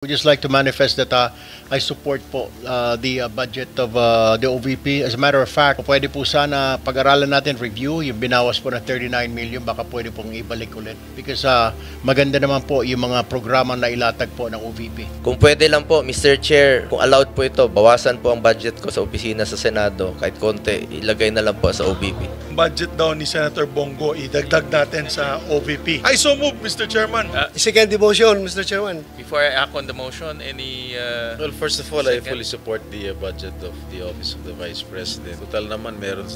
We just like to manifest that I support po the budget of the OVP. As a matter of fact, pwede po sana pag-aralan natin, review, yung binawas po na 39 million, baka pwede pong ibalik ulit. Because maganda naman po yung mga programa na ilatag po ng OVP. Kung pwede lang po, Mr. Chair, kung allowed po ito, bawasan po ang budget ko sa opisina sa Senado, kahit konti, ilagay na lang po sa OVP. Budget daw ni Senator Bongo, idagdag natin sa OVP. I so move, Mr. Chairman. Second motion, Mr. Chairman. Before I act on the motion, any... Well, first of all, I fully support the budget of the Office of the Vice President. Total naman, meron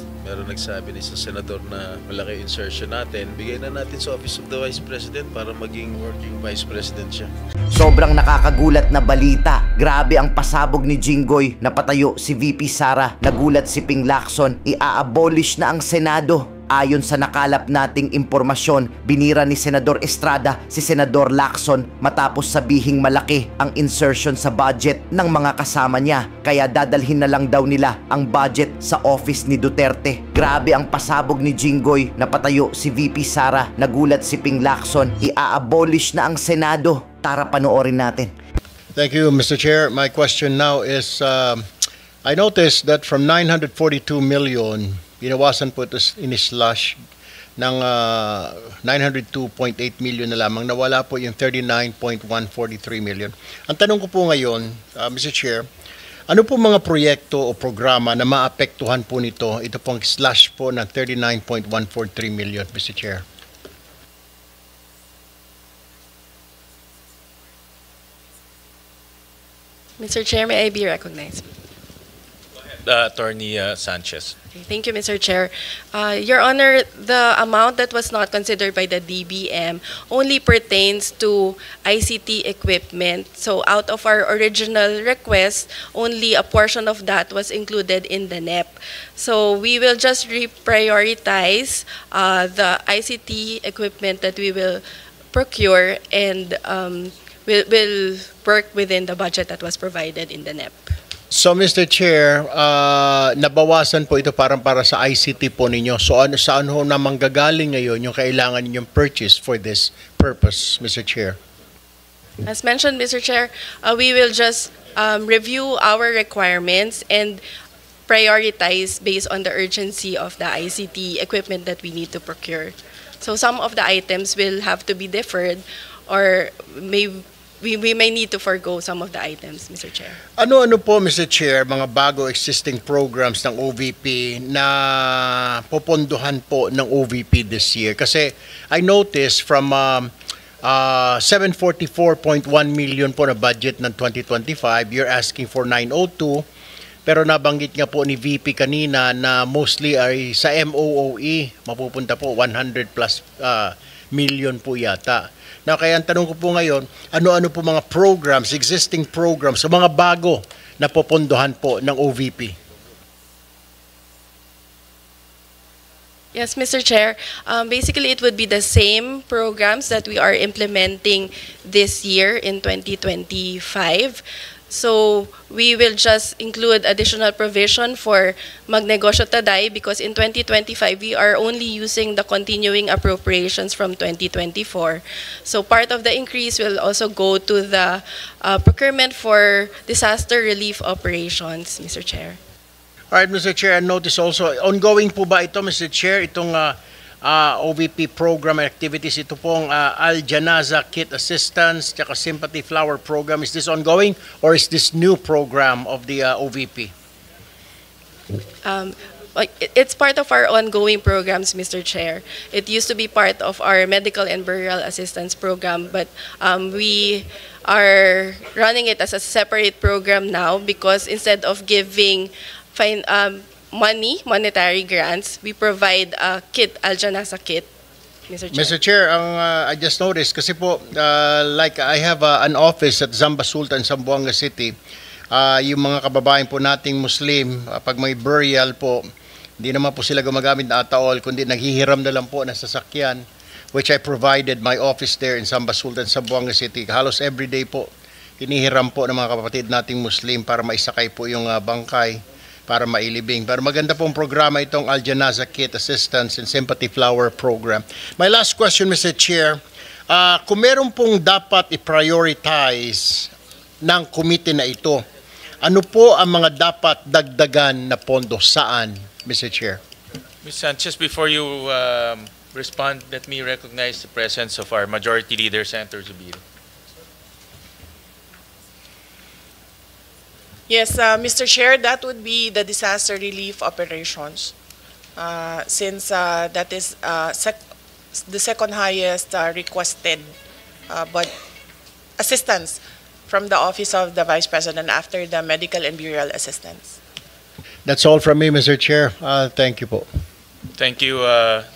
nagsabi ni sa Senador na malaki insertion natin. Bigay na natin sa Office of the Vice President para maging working Vice President siya. Sobrang nakakagulat na balita. Grabe ang pasabog ni Jinggoy. Napatayo si VP Sara. Nagulat si Ping Lacson. I-abolish na ang Senado. Ayon sa nakalap nating impormasyon, binira ni Senador Estrada si Senador Lacson matapos sabihing malaki ang insertion sa budget ng mga kasama niya. Kaya dadalhin na lang daw nila ang budget sa office ni Duterte. Grabe ang pasabog ni Jinggoy. Napatayo si VP Sara. Nagulat si Ping Lacson. I-abolish na ang Senado. Tara panoorin natin. Thank you, Mr. Chair. My question now is, I noticed that from 942 million, binawasan po ito in-slash ng 902.8 million na lamang, nawala po yung 39.143 million. Ang tanong ko po ngayon, Mr. Chair, ano po mga proyekto o programa na maapektuhan po nito, ito pong slash po ng 39.143 million, Mr. Chair? Mr. Chair, may I be recognized? Attorney Sanchez. Thank you, Mr. Chair. Your Honor, the amount that was not considered by the DBM only pertains to ICT equipment. So out of our original request, only a portion of that was included in the NEP. So we will just reprioritize the ICT equipment that we will procure and will work within the budget that was provided in the NEP. So, Mr. Chair, nabawasan po ito para sa ICT po ninyo. So, saan ho na manggagaling ngayon yung kailangan ninyong purchase for this purpose, Mr. Chair? As mentioned, Mr. Chair, we will just review our requirements and prioritize based on the urgency of the ICT equipment that we need to procure. So, some of the items will have to be deferred or we may need to forgo some of the items, Mr. Chair. Ano-ano po, Mr. Chair, mga bago existing programs ng OVP na popondohan po ng OVP this year? Kasi I noticed from 744.1 million po na budget ng 2025, you're asking for 902, pero nabanggit nga po ni VP kanina na mostly ay sa MOOE, mapupunta po 100 plus million po yata. Now, kaya ang tanong ko po ngayon, ano-ano po mga programs, existing programs, o mga bago na popondohan po ng OVP? Yes, Mr. Chair. Basically, it would be the same programs that we are implementing this year in 2025. So we will just include additional provision for Magnegosyo Taday because in 2025 we are only using the continuing appropriations from 2024. So part of the increase will also go to the procurement for disaster relief operations, Mr. Chair. All right, Mr. Chair, and notice also, ongoing po ba ito, Mr. Chair, itong OVP program activities, ito pong Al-Janaza Kit Assistance, tsaka Sympathy Flower Program, is this ongoing or is this new program of the OVP? It's part of our ongoing programs, Mr. Chair. It used to be part of our medical and burial assistance program, but we are running it as a separate program now because instead of giving monetary grants, we provide a kit, Al-Janaza kit, Mr. Chair. Mr. Chair, I just noticed, kasi po, like I have an office at Zamba Sultan, Zamboanga City, yung mga kababayan po nating Muslim, pag may burial po, hindi naman po sila gumagamit na ataol, kundi naghihiram na lang po ng sasakyan, which I provided my office there in Zamba Sultan, Zamboanga City. Halos everyday po, hinihiram po ng mga kapatid nating Muslim para maisakay po yung bangkay, para mailibing. Pero maganda pong programa itong Al-Janaza Kit Assistance and Sympathy Flower Program. My last question, Mr. Chair, kung meron pong dapat i-prioritize ng committee na ito. Ano po ang mga dapat dagdagan na pondo? Saan, Mr. Chair? Ms. Sanchez, before you respond, let me recognize the presence of our Majority Leader, Senator Zubiri. Yes, Mr. Chair, that would be the disaster relief operations. Since that is the second highest requested but assistance from the Office of the Vice President after the medical and burial assistance. That's all from me, Mr. Chair. Thank you po. Thank you,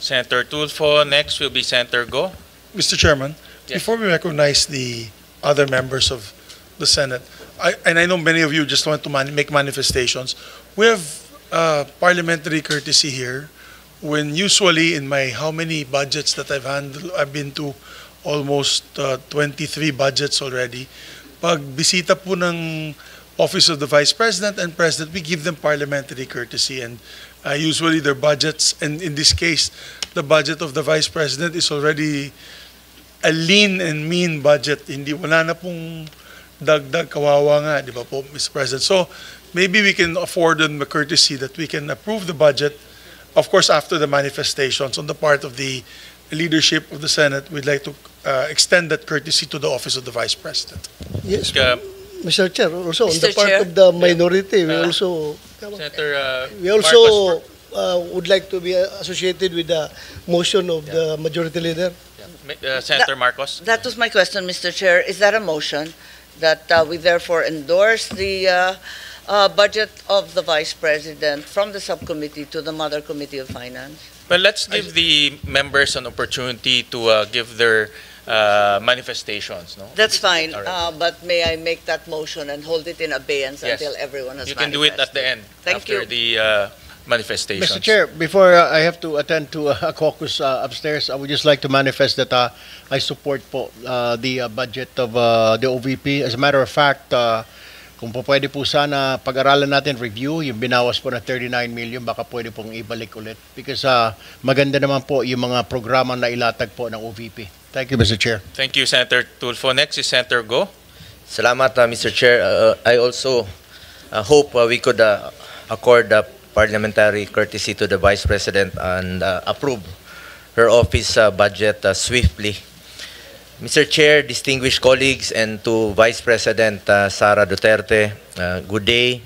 Senator Tulfo. Next will be Senator Go. Mr. Chairman, Yes. before we recognize the other members of the Senate, I know many of you just want to make manifestations. We have parliamentary courtesy here when usually in my how many budgets that I've handled, I've been to almost 23 budgets already. Pag bisita po ng Office of the Vice President and President, we give them parliamentary courtesy, and usually their budgets, and in this case, the budget of the Vice President is already a lean and mean budget. Hindi, wala na pong dagdag, kawawa nga, di ba po, Mr. President? So, maybe we can afford them the courtesy that we can approve the budget, of course, after the manifestations on the part of the leadership of the Senate. We'd like to extend that courtesy to the Office of the Vice President. Yes, Uh, Mr. Chair, also on the Mr. part Chair. of the minority, we Uh, also Senator we also would like to be associated with the motion of the majority leader. Senator Marcos. That was my question, Mr. Chair. Is that a motion that we therefore endorse the budget of the Vice President from the subcommittee to the Mother Committee of Finance? Well, let's give the members an opportunity to give their manifestations. No, That's fine, All right. but may I make that motion and hold it in abeyance Yes. until everyone has You can do it at the end Thank after you. the manifestations. Mr. Chair, before I have to attend to a caucus upstairs, I would just like to manifest that I support po the budget of the OVP. As a matter of fact, kung po pwede po sana pag-aralan natin, review, yung binawas po na 39 million, baka pwede pong ibalik ulit. Because maganda naman po yung mga programa na ilatag po ng OVP. Thank you, Mr. Chair. Thank you, Senator Tulfo. Next is Senator Go. Salamat, Mr. Chair. I also hope we could accord parliamentary courtesy to the Vice President and approve her office budget swiftly. Mr. Chair, distinguished colleagues, and to Vice President Sara Duterte, good day.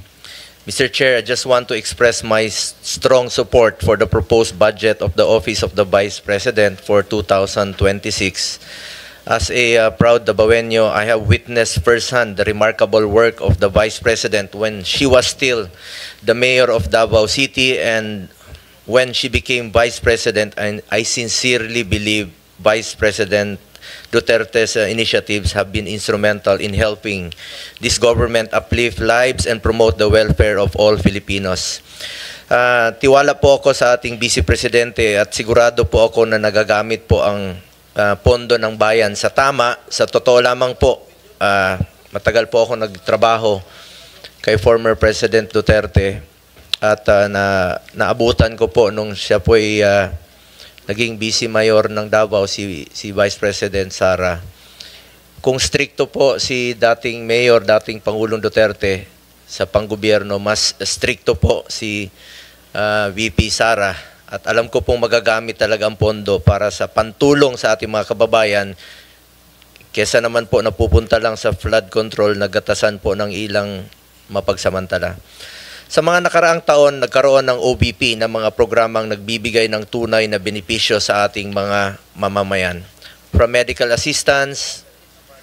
Mr. Chair, I just want to express my strong support for the proposed budget of the Office of the Vice President for 2026. As a proud Dabawenyo, I have witnessed firsthand the remarkable work of the Vice President when she was still the mayor of Davao City, and when she became Vice President, and I sincerely believe Vice President Duterte's initiatives have been instrumental in helping this government uplift lives and promote the welfare of all Filipinos. Tiwala po ako sa ating Vice Presidente at sigurado po ako na nagagamit po ang pondo ng bayan sa tama. Sa totoo lamang po, matagal po ako nagtrabaho kay former President Duterte at naabutan ko po nung siya po ay naging Vice Mayor ng Davao, si Vice President Sara. Kung stricto po si dating Mayor, dating Pangulong Duterte sa panggobyerno, mas stricto po si VP Sara. At alam ko pong magagamit talaga ang pondo para sa pantulong sa ating mga kababayan, kesa naman po napupunta lang sa flood control, nagatasan po ng ilang mapagsamantala. Sa mga nakaraang taon, nagkaroon ng OVP na mga programang nagbibigay ng tunay na benepisyo sa ating mga mamamayan. From medical assistance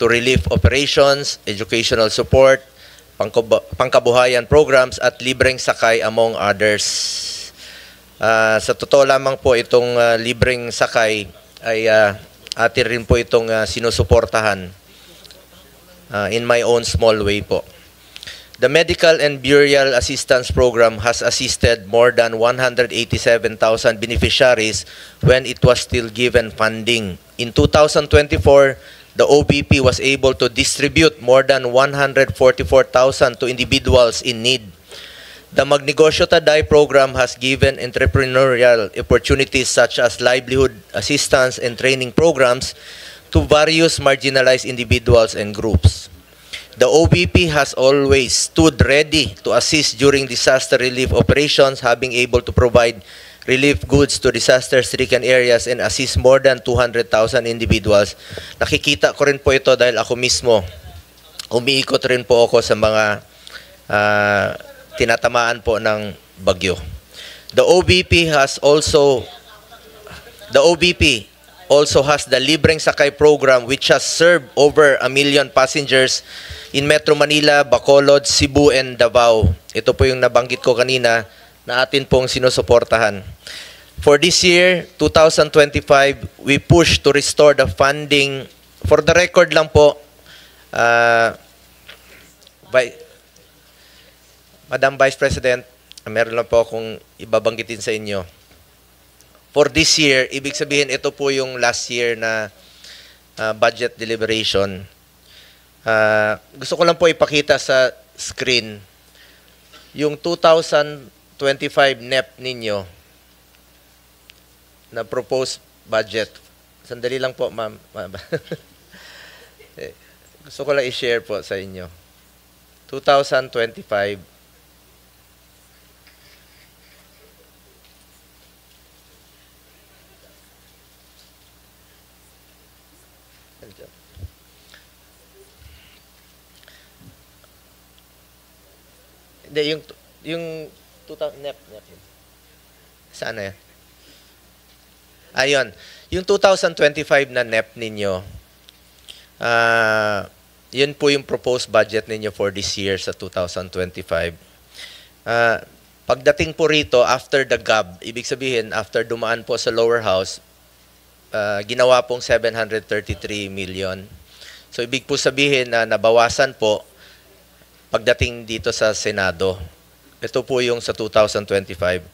to relief operations, educational support, pangkabuhayan programs at libreng sakay among others. Sa totoo lamang po itong libreng sakay ay atin rin po itong sinusuportahan in my own small way po. The Medical and Burial Assistance Program has assisted more than 187,000 beneficiaries when it was still given funding. In 2024, the OVP was able to distribute more than 144,000 to individuals in need. The Magnegosyo Taday program has given entrepreneurial opportunities such as livelihood assistance and training programs to various marginalized individuals and groups. The OBP has always stood ready to assist during disaster relief operations, having able to provide relief goods to disaster-stricken areas and assist more than 200,000 individuals. Nakikita ko rin po ito dahil ako mismo, umiikot rin po ako sa mga tinatamaan po ng bagyo. The OBP also has the Libreng Sakay program, which has served over 1 million passengers in Metro Manila, Bacolod, Cebu, and Davao. Ito po yung nabanggit ko kanina na atin pong sinusuportahan. For this year, 2025, we push to restore the funding. For the record lang po, Madam Vice President, meron lang po akong ibabanggitin sa inyo. For this year, ibig sabihin ito po yung last year na budget deliberation. Gusto ko lang po ipakita sa screen yung 2025 NEP ninyo na proposed budget. Sandali lang po, ma'am. Gusto ko lang i-share po sa inyo. 2025. Hindi, yung 2000 NEP. Saan na yan? Ayun. Yung 2025 na NEP ninyo, yun po yung proposed budget ninyo for this year sa 2025. Pagdating po rito, after the GAB, ibig sabihin, after dumaan po sa lower house, ginawa pong 733 million. So, ibig po sabihin na nabawasan po pagdating dito sa Senado. Ito po yung sa 2025.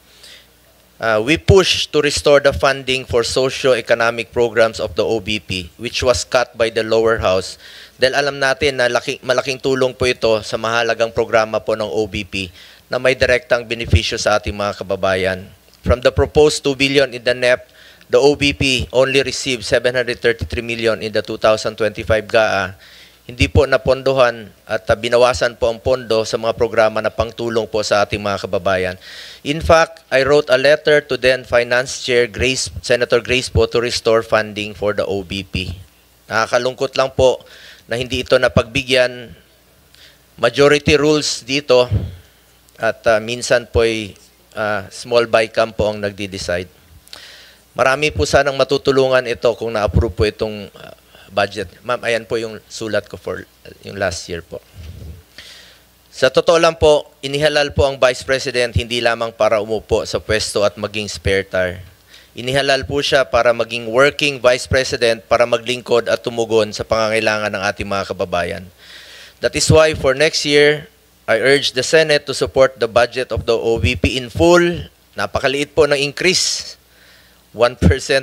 We push to restore the funding for socio-economic programs of the OBP, which was cut by the lower house. Dahil alam natin na malaking tulong po ito sa mahalagang programa po ng OBP na may direktang benepisyo sa ating mga kababayan. From the proposed 2 billion in the NEP, the OBP only received 733 million in the 2025 GAA. Hindi po napondohan at binawasan po ang pondo sa mga programa na pangtulong po sa ating mga kababayan. In fact, I wrote a letter to then Finance Chair Senator Grace po to restore funding for the OBP. Nakakalungkot lang po na hindi ito napagbigyan. Majority rules dito at minsan po'y small bycam po ang nagdi-decide. Marami po sanang matutulungan ito kung na-approve po itong budget. Ma'am, ayan po yung sulat ko for yung last year po. Sa totoo lang po, inihalal po ang Vice President hindi lamang para umupo sa pwesto at maging spare tire. Inihalal po siya para maging working Vice President para maglingkod at tumugon sa pangangailangan ng ating mga kababayan. That is why for next year, I urge the Senate to support the budget of the OVP in full. Napakaliit po ng increase. 1%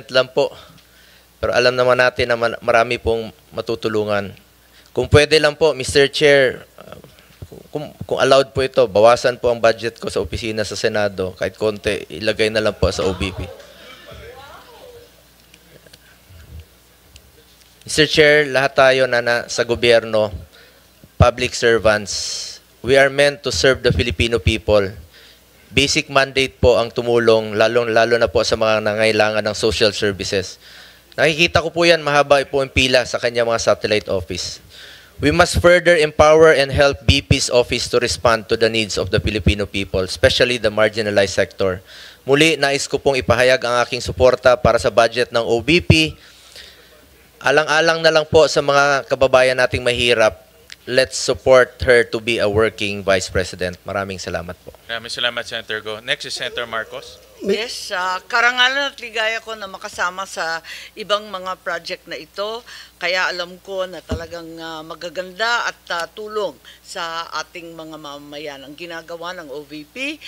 lang po. Pero alam naman natin na marami pong matutulungan. Kung pwede lang po, Mr. Chair, kung allowed po ito, bawasan po ang budget ko sa opisina sa Senado. Kahit konti, ilagay na lang po sa OBP. Mr. Chair, lahat tayo na sa gobyerno, public servants, we are meant to serve the Filipino people. Basic mandate po ang tumulong, lalo na po sa mga nangailangan ng social services. Nakikita ko po yan, mahaba po ang pila sa kanya mga satellite office. We must further empower and help BP's office to respond to the needs of the Filipino people, especially the marginalized sector. Muli, nais ko pong ipahayag ang aking suporta para sa budget ng OBP. Alang-alang na lang po sa mga kababayan nating mahirap, let's support her to be a working Vice President. Maraming salamat po. Maraming salamat, Senator Go. Next is Senator Marcos. Yes, karangalan at ligaya ko na makasama sa ibang mga project na ito. Kaya alam ko na talagang magaganda at tulong sa ating mga mamamayan ang ginagawa ng OVP.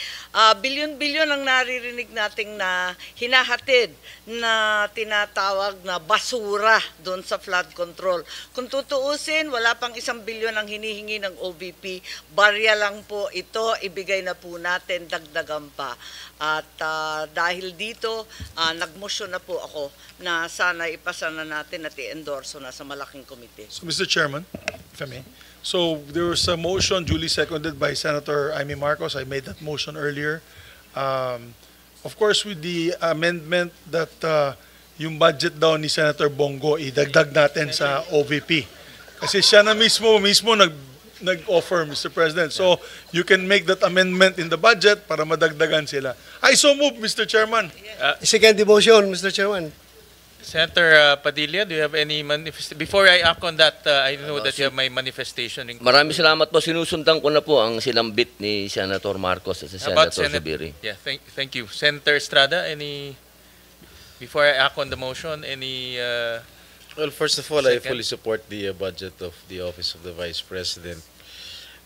Bilyon-bilyon ang naririnig nating na hinahatid na tinatawag na basura doon sa flood control. Kung tutuusin, wala pang 1 bilyon ang hinihingi ng OVP. Barya lang po ito, ibigay na po natin, dagdagan pa. At dahil dito, nagmotion na po ako na sana ipasa na natin at i-endorso na sa malaking komite. So, Mr. Chairman, if I may, So there was a motion duly seconded by Senator Amy Marcos. I made that motion earlier. Of course, with the amendment that yung budget daw ni Senator Bongo, idagdag natin sa OVP. Kasi siya na mismo nag-offer, Mr. President. So you can make that amendment in the budget para madagdagan sila. I so move, Mr. Chairman. Second the motion, Mr. Chairman. Senator Padilla, do you have any manifestation? Before I act on that, I know that you have my manifestation. Maraming salamat po. Sinusundan ko na po ang sinambit ni Senator Marcos at si About Senator Zubiri. Yeah, thank you. Senator Estrada, before I act on the motion, any... Well, first of all, I Second. fully support the budget of the Office of the Vice President.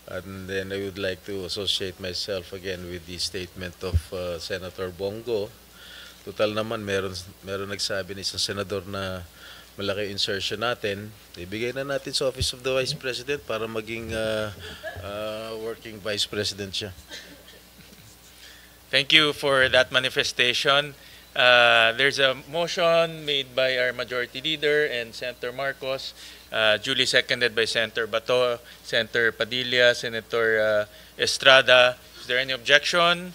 And then I would like to associate myself again with the statement of Senator Bongo. Total naman, meron nagsabi ni isang senador na malaki insertion natin. Ibigay na natin sa Office of the Vice President para maging working Vice President siya. Thank you for that manifestation. There's a motion made by our Majority Leader and Senator Marcos, duly seconded by Senator Bato, Senator Padilla, Senator Estrada. Is there any objection?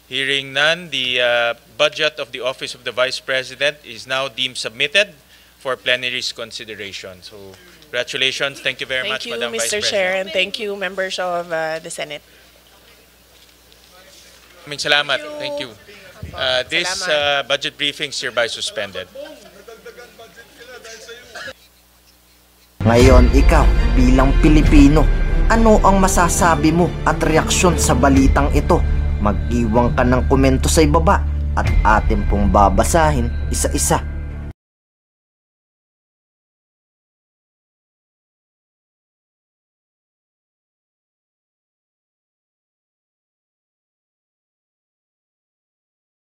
Hearing none, the budget of the Office of the Vice President is now deemed submitted for plenary's consideration. So, congratulations. Thank you very much, Madam Vice Mr. President. Chair, and thank you, members of the Senate. Maraming salamat. Thank you. This budget briefing is hereby suspended. Ngayon, ikaw, bilang Pilipino, ano ang masasabi mo at reaksyon sa balitang ito? Mag-iwan ka ng komento sa ibaba at atin pong babasahin isa-isa.